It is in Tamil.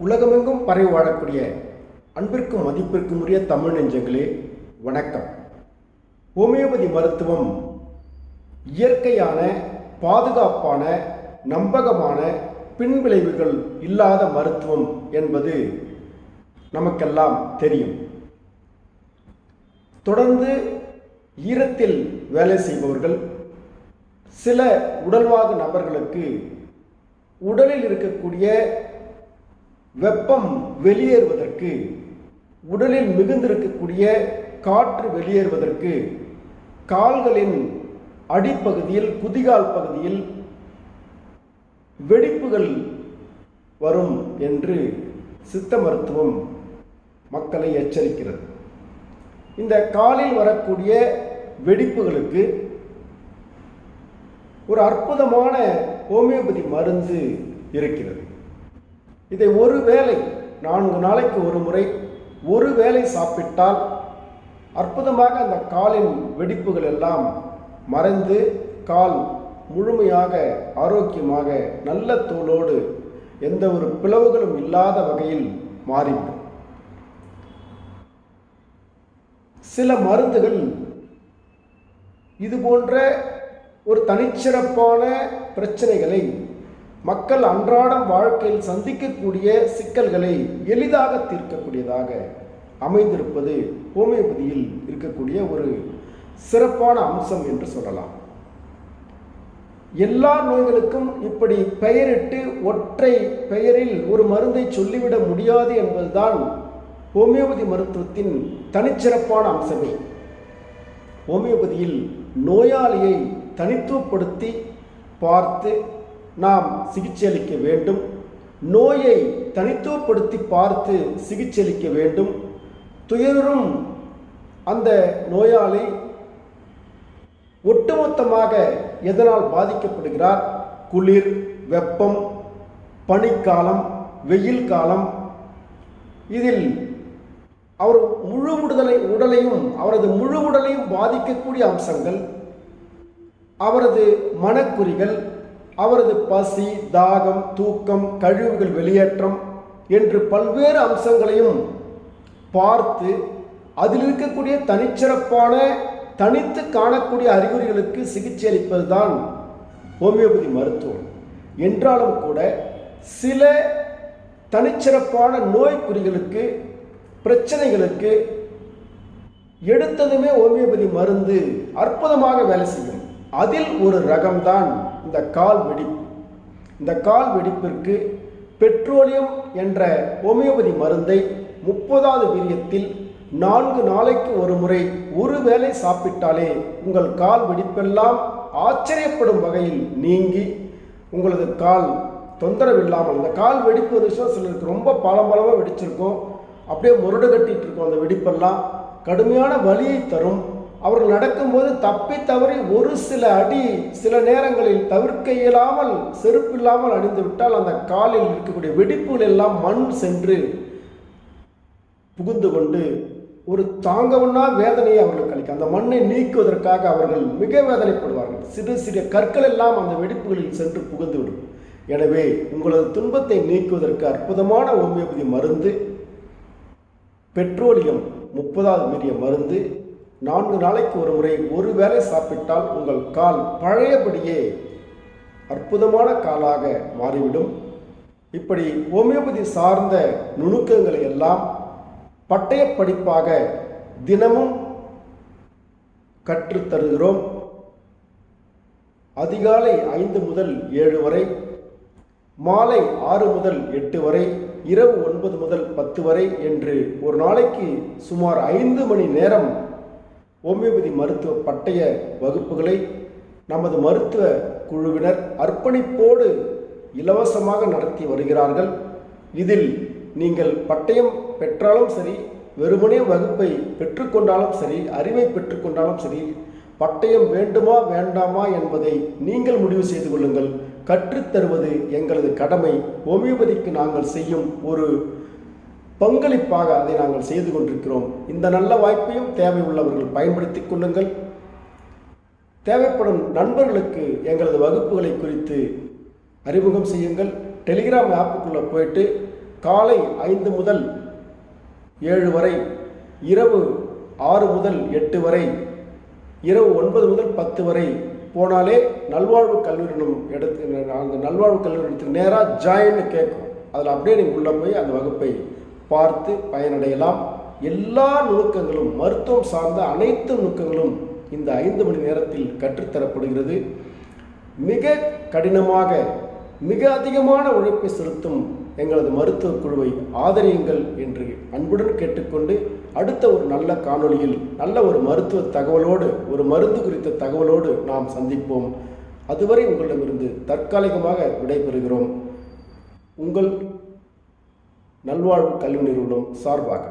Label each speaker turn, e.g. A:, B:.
A: உலகமெங்கும் பரவி வாழக்கூடிய அன்பிற்கும் மதிப்பிற்கும் உரிய தமிழ் நெஞ்சங்களே வணக்கம். ஹோமியோபதி மருத்துவம் இயற்கையான, பாதுகாப்பான, நம்பகமான, பின்விளைவுகள் இல்லாத மருத்துவம் என்பது நமக்கெல்லாம் தெரியும். தொடர்ந்து ஈரத்தில் வேலை செய்பவர்கள், சில உடல்வாகு நபர்களுக்கு உடலில் இருக்கக்கூடிய வெப்பம் வெளியேறுவதற்கு, உடலில் மிகுந்திருக்கக்கூடிய காற்று வெளியேறுவதற்கு கால்களின் அடிப்பகுதியில், குதிகால் பகுதியில் வெடிப்புகள் வரும் என்று சித்த மருத்துவம் மக்களை எச்சரிக்கிறது. இந்த காலில் வரக்கூடிய வெடிப்புகளுக்கு ஒரு அற்புதமான ஹோமியோபதி மருந்து இருக்கிறது. இதை ஒரு வேளை 4 நாளைக்கு ஒரு முறை ஒரு வேளை சாப்பிட்டால் அற்புதமாக அந்த காலின் வெடிப்புகள் எல்லாம் மறைந்து கால் முழுமையாக ஆரோக்கியமாக நல்ல தோலோடு எந்த ஒரு பிளவுகளும் இல்லாத வகையில் மாறிவிடும். சில மருந்துகள் இது போன்ற ஒரு தனிச்சிறப்பான பிரச்சனைகளை, மக்கள் அன்றாடம் வாழ்க்கையில் சந்திக்கக்கூடிய சிக்கல்களை எளிதாக தீர்க்கக்கூடியதாக அமைந்திருப்பது ஹோமியோபதியில் இருக்கக்கூடிய ஒரு சிறப்பான அம்சம் என்று சொல்லலாம். எல்லா நோய்களுக்கும் இப்படி பெயரிட்டு ஒற்றை பெயரில் ஒரு மருந்தை சொல்லிவிட முடியாது என்பதுதான் ஹோமியோபதி மருத்துவத்தின் தனிச்சிறப்பான அம்சமே. ஹோமியோபதியில் நோயாளியை தனித்துவப்படுத்தி பார்த்து நாம் சிகிச்சை அளிக்க வேண்டும். நோயை தனித்துவப்படுத்தி பார்த்து சிகிச்சை அளிக்க வேண்டும். துயரும் அந்த நோயாளி ஒட்டுமொத்தமாக எதனால் பாதிக்கப்படுகிறார், குளிர், வெப்பம், பனிக்காலம், வெயில் காலம், இதில் அவர் முழு உடலையும் அவரது முழு உடலையும் பாதிக்கக்கூடிய அம்சங்கள், அவரது மனக்குறிகள், அவரது பசி, தாகம், தூக்கம், கழிவுகள் வெளியேற்றம் என்று பல்வேறு அம்சங்களையும் பார்த்து அதில் இருக்கக்கூடிய தனிச்சிறப்பான, தனித்து காணக்கூடிய அறிகுறிகளுக்கு சிகிச்சை அளிப்பதுதான் ஹோமியோபதி மருத்துவம். என்றாலும் கூட சில தனிச்சிறப்பான நோய்க்குறிகளுக்கு, பிரச்சனைகளுக்கு எடுத்ததுமே ஹோமியோபதி மருந்து அற்புதமாக வேலை செய்யும். அதில் ஒரு ரகம்தான் இந்த கால் வெடிப்பு. இந்த கால் வெடிப்பிற்கு பெட்ரோலியம் என்ற ஹோமியோபதி மருந்தை 30வது வீரியத்தில் 4 நாளைக்கு ஒரு முறை ஒரு வேளை சாப்பிட்டாலே உங்கள் கால் வெடிப்பெல்லாம் ஆச்சரியப்படும் வகையில் நீங்கி உங்களது கால் தொந்தரவில்லாமல், இந்த கால் வெடிப்பு விஷயம் சிலருக்கு ரொம்ப பலமாக வெடிச்சிருக்கும், அப்படியே முரடு கட்டிட்டு இருக்கும். அந்த வெடிப்பெல்லாம் கடுமையான வலியை தரும். அவர்கள் நடக்கும்போது தப்பி தவறி ஒரு சில அடி சில நேரங்களில் தவிர்க்க இயலாமல் செருப்பில்லாமல் அணிந்து விட்டால் அந்த காலில் இருக்கக்கூடிய வெடிப்புகள் எல்லாம் மண் சென்று புகுந்து கொண்டு ஒரு தாங்கவன்னா வேதனையை அவர்களுக்கு அளிக்கும். அந்த மண்ணை நீக்குவதற்காக அவர்கள் மிக வேதனைப்படுவார்கள். சிறு சிறிய கற்கள் எல்லாம் அந்த வெடிப்புகளில் சென்று புகுந்துவிடும். எனவே உங்களது துன்பத்தை நீக்குவதற்கு அற்புதமான ஹோமியோபதி மருந்து பெட்ரோலியம் 30வது வீரிய மருந்து 4 நாளைக்கு ஒரு முறை ஒரு வேளை சாப்பிட்டால் உங்கள் கால் பழையபடியே அற்புதமான காலாக மாறிவிடும். இப்படி ஹோமியோபதி சார்ந்த நுணுக்கங்களை எல்லாம் பட்டய படிப்பாக தினமும் கற்றுத்தருகிறோம். அதிகாலை 5 முதல் 7 வரை, மாலை 6 முதல் 8 வரை, இரவு 9 முதல் 10 வரை என்று ஒரு நாளைக்கு சுமார் 5 மணி நேரம் ஹோமியோபதி மருத்துவ பட்டய வகுப்புகளை நமது மருத்துவ குழுவினர் அர்ப்பணிப்போடு இலவசமாக நடத்தி வருகிறார்கள். இதில் நீங்கள் பட்டயம் பெற்றாலும் சரி, வெறுமனே வகுப்பை பெற்றுக்கொண்டாலும் சரி, அறிவை பெற்றுக்கொண்டாலும் சரி, பட்டயம் வேண்டுமா வேண்டாமா என்பதை நீங்கள் முடிவு செய்து கொள்ளுங்கள். கற்றுத்தருவது எங்களது கடமை. ஹோமியோபதிக்கு நாங்கள் செய்யும் ஒரு பங்களிப்பாக அதை நாங்கள் செய்து கொண்டிருக்கிறோம். இந்த நல்ல வாய்ப்பையும் தேவை உள்ளவர்கள் பயன்படுத்திக் கொள்ளுங்கள். தேவைப்படும் நண்பர்களுக்கு எங்களது வகுப்புகளை குறித்து அறிமுகம் செய்யுங்கள். டெலிகிராம் ஆப்புக்குள்ளே போயிட்டு காலை 5 முதல் 7 வரை, இரவு 6 முதல் 8 வரை, இரவு 9 முதல் 10 வரை போனாலே நல்வாழ்வு கல்லூரி அந்த நல்வாழ்வு கல்லூரி இடத்துக்கு நேராக ஜாயின்னு கேட்கும். அதில் அப்படியே நீங்கள் உள்ளே போய் அந்த வகுப்பை பார்த்து பயனடையலாம். எல்லா நுணுக்கங்களும், மருத்துவம் சார்ந்த அனைத்து நுணுக்கங்களும் இந்த 5 மணி நேரத்தில் கற்றுத்தரப்படுகிறது. மிக கடினமாக, மிக அதிகமான உழைப்பை செலுத்தும் எங்களது மருத்துவ குழுவை ஆதரியுங்கள் என்று அன்புடன் கேட்டுக்கொண்டு, அடுத்த ஒரு நல்ல காணொளியில் நல்ல ஒரு மருத்துவ தகவலோடு, ஒரு மருந்து குறித்த தகவலோடு நாம் சந்திப்போம். அதுவரை உங்களிடமிருந்து தற்காலிகமாக விடைபெறுகிறோம். உங்கள் நல்வாழ்வு கல்வி நிறுவனம் சார்பாக.